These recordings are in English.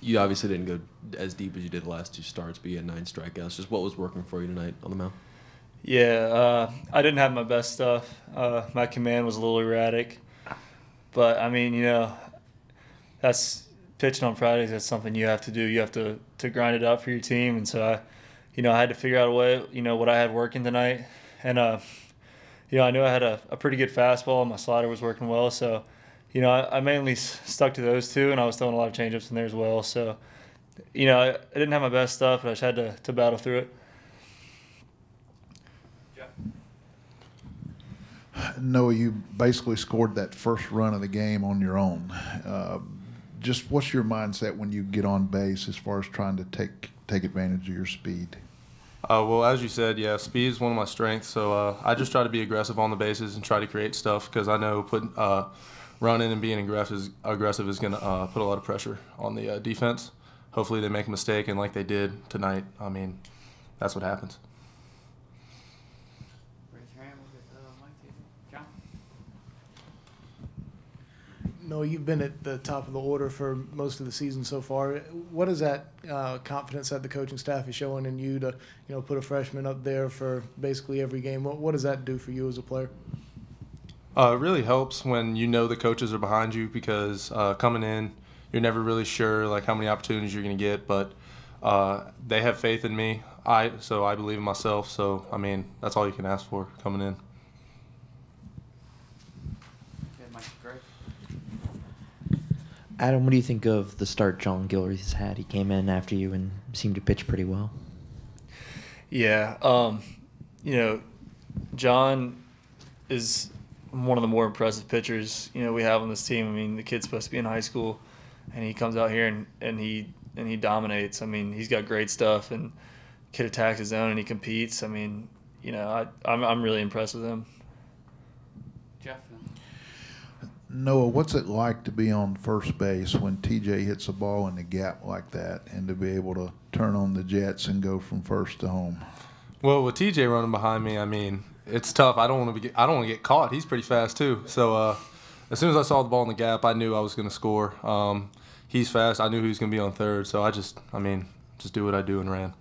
You obviously didn't go as deep as you did the last 2 starts, but you had 9 strikeouts. Just what was working for you tonight on the mound? Yeah, I didn't have my best stuff. My command was a little erratic. But, I mean, that's pitching on Fridays. That's something you have to do. You have to grind it out for your team. And so, I had to figure out a way, what I had working tonight. And, I knew I had a pretty good fastball. My slider was working well. So, I mainly stuck to those 2, and I was throwing a lot of changeups in there as well. So, I didn't have my best stuff, but I just had to battle through it. Noah, you basically scored that first run of the game on your own. Just what's your mindset when you get on base as far as trying to take advantage of your speed? Well, as you said, yeah, speed is one of my strengths. So I just try to be aggressive on the bases and try to create stuff because I know running and being aggressive is going to put a lot of pressure on the defense. Hopefully they make a mistake, and like they did tonight, I mean, that's what happens. No, you've been at the top of the order for most of the season so far. What is that confidence that the coaching staff is showing in you to, put a freshman up there for basically every game? What does that do for you as a player? It really helps when the coaches are behind you because coming in, you're never really sure like how many opportunities you're going to get, but they have faith in me. So I believe in myself. So I mean, that's all you can ask for coming in. Adam, what do you think of the start John Gilmore has had? He came in after you and seemed to pitch pretty well. Yeah, John is one of the more impressive pitchers we have on this team. I mean, the kid's supposed to be in high school, and he comes out here and he dominates. I mean, he's got great stuff, and kid attacks his zone and he competes. I mean, I'm really impressed with him. Jeff. Noah, what's it like to be on first base when TJ hits a ball in the gap like that and to be able to turn on the jets and go from first to home? Well, with TJ running behind me, I mean, it's tough. I don't want to get caught. He's pretty fast too. So as soon as I saw the ball in the gap, I knew I was going to score. He's fast. I knew he was going to be on third. So I just do what I do and ran.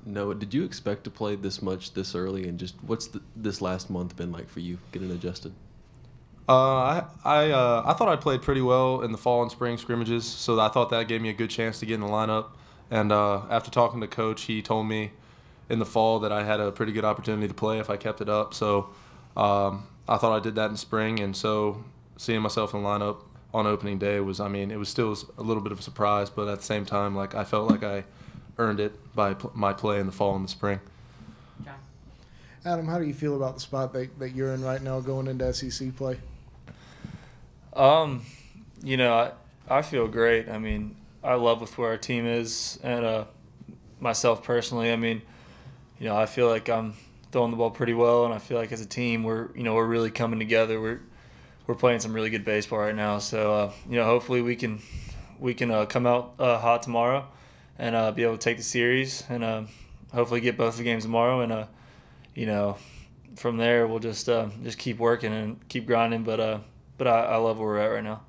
Noah, did you expect to play this much this early, and just what's this last month been like for you getting adjusted? I thought I played pretty well in the fall and spring scrimmages, so I thought that gave me a good chance to get in the lineup. And after talking to Coach, he told me in the fall that I had a pretty good opportunity to play if I kept it up. So I thought I did that in spring, and so seeing myself in the lineup on opening day it was still a little bit of a surprise, but at the same time, like I felt like I earned it by my play in the fall and the spring. Adam, how do you feel about the spot that you're in right now going into SEC play? I feel great. I mean, I love with where our team is, and myself personally, I mean, I feel like I'm throwing the ball pretty well, and I feel like as a team we're really coming together. We're playing some really good baseball right now. So hopefully we can come out hot tomorrow and be able to take the series and hopefully get both the games tomorrow, and from there we'll just keep working and keep grinding. But I love where we're at right now.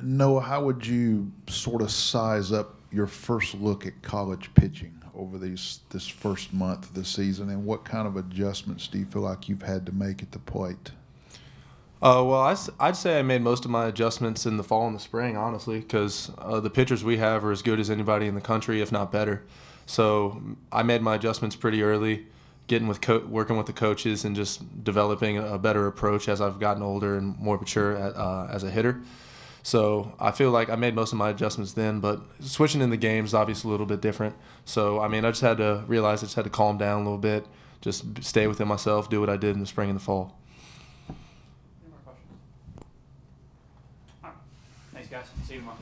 Noah, how would you sort of size up your first look at college pitching over this first month of the season, and what kind of adjustments do you feel like you've had to make at the plate? Well, I'd say I made most of my adjustments in the fall and the spring, honestly, because the pitchers we have are as good as anybody in the country, if not better. So I made my adjustments pretty early, working with the coaches and just developing a better approach as I've gotten older and more mature as a hitter. So I feel like I made most of my adjustments then, but switching in the games is obviously a little bit different. So, I mean, I just had to realize I just had to calm down a little bit, just stay within myself, do what I did in the spring and the fall. Any more questions? All right. Thanks, guys. See you tomorrow.